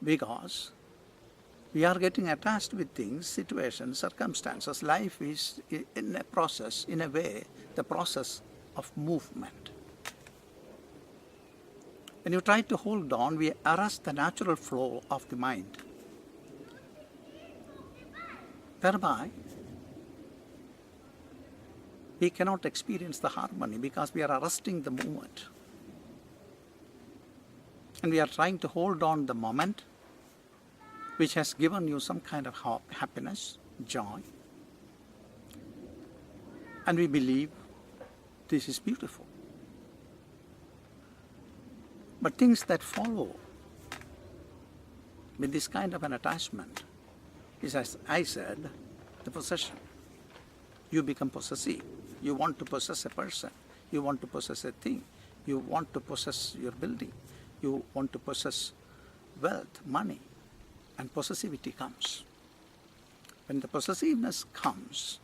Because we are getting attached with things, situations, circumstances. Life is in a process, in a way, the process of movement. When you try to hold on, we arrest the natural flow of the mind. Thereby, we cannot experience the harmony because we are arresting the movement. And we are trying to hold on the moment which has given you some kind of happiness, joy. And we believe this is beautiful. But things that follow with this kind of an attachment is, as I said, the possession. You become possessive. You want to possess a person. You want to possess a thing. You want to possess your building. You want to possess wealth, money. And possessivity comes. When the possessiveness comes,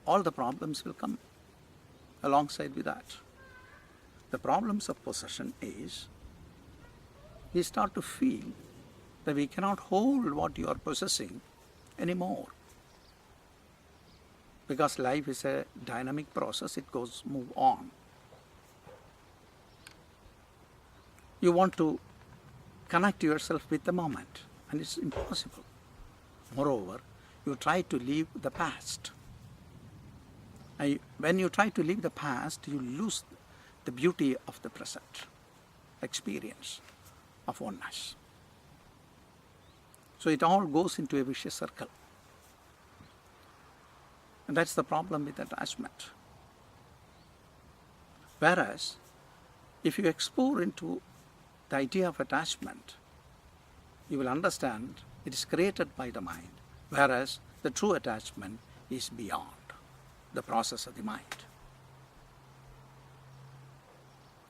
all the problems will come alongside with that. The problems of possession is we start to feel that we cannot hold what you are possessing anymore. Because life is a dynamic process, it goes, move on. You want to connect yourself with the moment, and it's impossible. Moreover, you try to leave the past. And when you try to leave the past, you lose the beauty of the present experience of oneness. So it all goes into a vicious circle. And that's the problem with attachment. Whereas, if you explore into the idea of attachment, you will understand it is created by the mind, whereas the true attachment is beyond the process of the mind.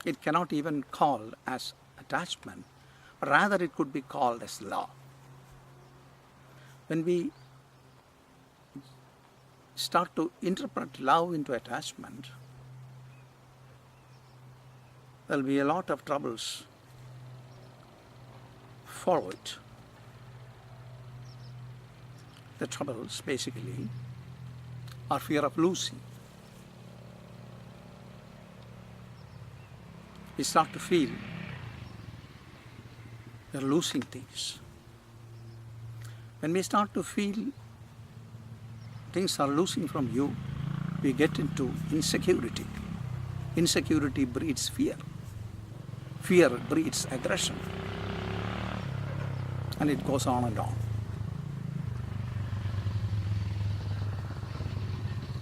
It cannot even call as attachment, but rather it could be called as love. When we start to interpret love into attachment, there will be a lot of troubles follow it. The troubles basically are fear of losing. We start to feel we are losing things. When we start to feel things are losing from you, we get into insecurity. Insecurity breeds fear. Fear breeds aggression. And it goes on and on.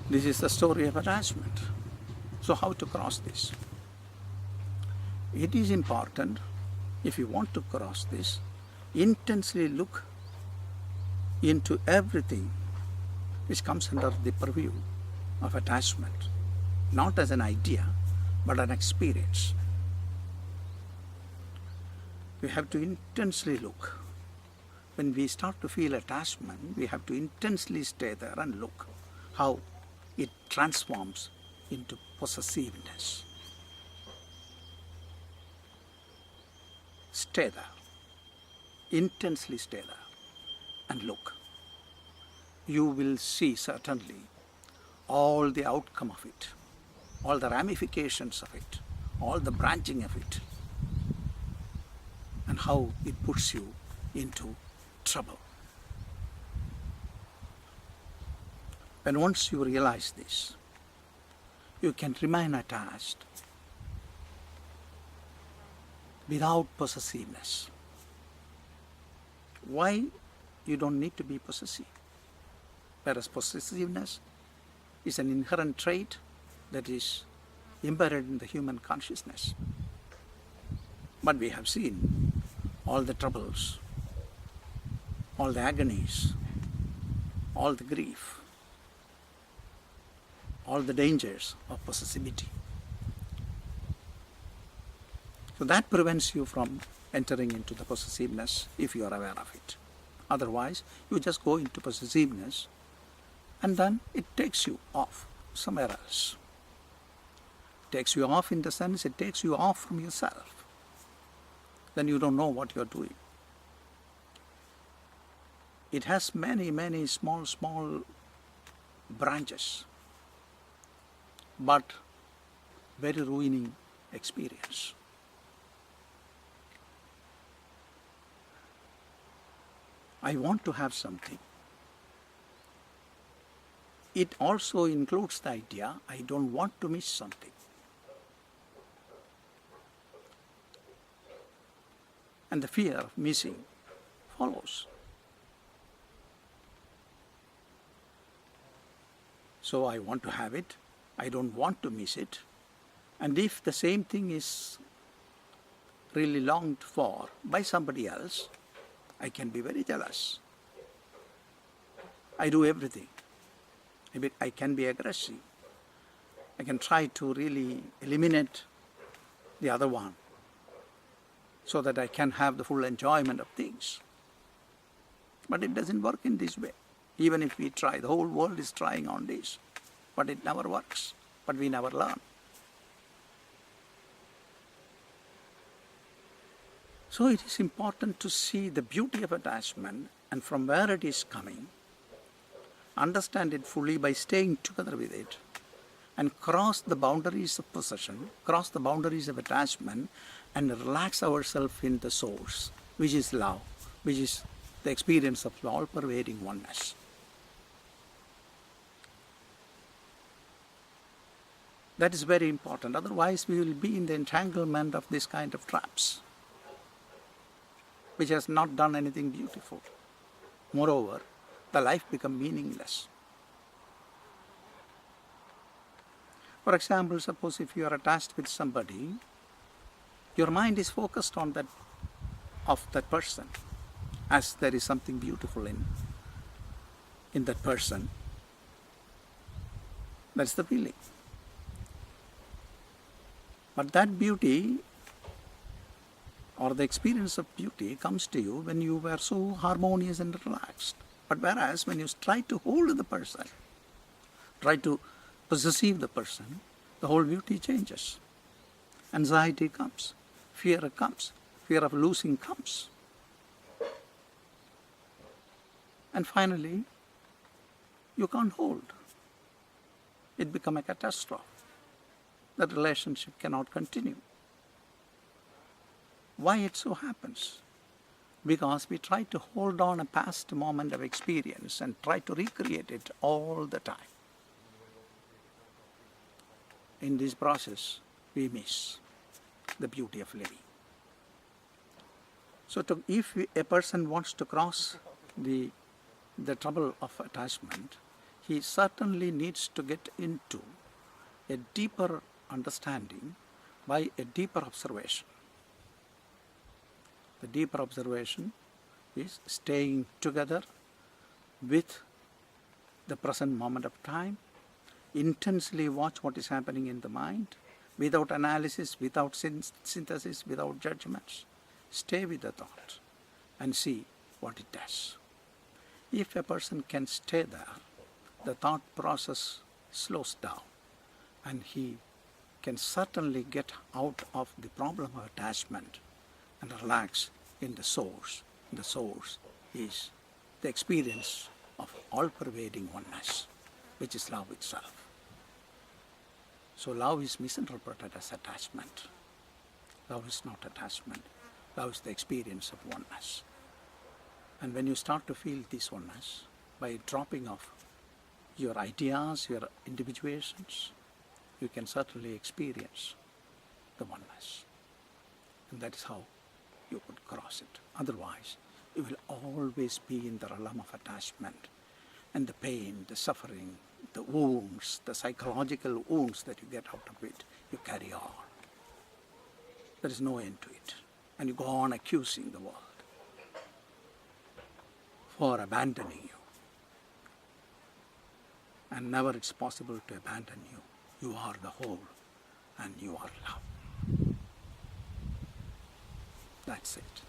This is the story of attachment. So how to cross this? It is important, if you want to cross this, intensely look into everything which comes under the purview of attachment, not as an idea, but an experience. We have to intensely look. When we start to feel attachment, we have to intensely stay there and look how it transforms into possessiveness. Stay there. Intensely stay there and look. You will see certainly all the outcome of it, all the ramifications of it, all the branching of it, and how it puts you into trouble. When once you realize this, you can remain attached without possessiveness. Why? You don't need to be possessive. Whereas possessiveness is an inherent trait that is embedded in the human consciousness. But we have seen all the troubles, all the agonies, all the grief, all the dangers of possessivity. So that prevents you from entering into the possessiveness if you are aware of it. Otherwise, you just go into possessiveness and then it takes you off somewhere else. It takes you off in the sense it takes you off from yourself. then you don't know what you're doing. It has many, many small, small branches, but very ruining experience. I want to have something. It also includes the idea, I don't want to miss something. And the fear of missing follows. So I want to have it, I don't want to miss it. And if the same thing is really longed for by somebody else, I can be very jealous. I do everything. I can be aggressive. I can try to really eliminate the other one so that I can have the full enjoyment of things. But it doesn't work in this way. Even if we try, the whole world is trying on this, but it never works, but we never learn. So it is important to see the beauty of attachment and from where it is coming, understand it fully by staying together with it, and cross the boundaries of possession, cross the boundaries of attachment, and relax ourselves in the source, which is love, which is the experience of all-pervading oneness. That is very important. Otherwise, we will be in the entanglement of this kind of traps, which has not done anything beautiful. Moreover, the life becomes meaningless. For example, suppose if you are attached with somebody, your mind is focused on that of that person, as there is something beautiful in that person. That's the feeling. But that beauty or the experience of beauty comes to you when you were so harmonious and relaxed. But whereas when you try to hold the person, try to possessive the person, the whole beauty changes. Anxiety comes, fear of losing comes. And finally, you can't hold. It becomes a catastrophe. That relationship cannot continue. Why it so happens? Because we try to hold on a past moment of experience and try to recreate it all the time. In this process, we miss the beauty of living. So if a person wants to cross the trouble of attachment, he certainly needs to get into a deeper understanding by a deeper observation. The deeper observation is staying together with the present moment of time, intensely watch what is happening in the mind, without analysis, without synthesis, without judgments. Stay with the thought and see what it does. If a person can stay there, the thought process slows down and he can certainly get out of the problem of attachment and relax in the source. The source is the experience of all-pervading oneness, which is love itself. So love is misinterpreted as attachment. Love is not attachment. Love is the experience of oneness. And when you start to feel this oneness, by dropping off your ideas, your individuations, you can certainly experience the oneness. And that is how you could cross it. Otherwise, you will always be in the realm of attachment, and the pain, the suffering, the wounds, the psychological wounds that you get out of it, you carry on. There is no end to it. And you go on accusing the world for abandoning you. And never it's possible to abandon you. You are the whole, and you are love. That's it.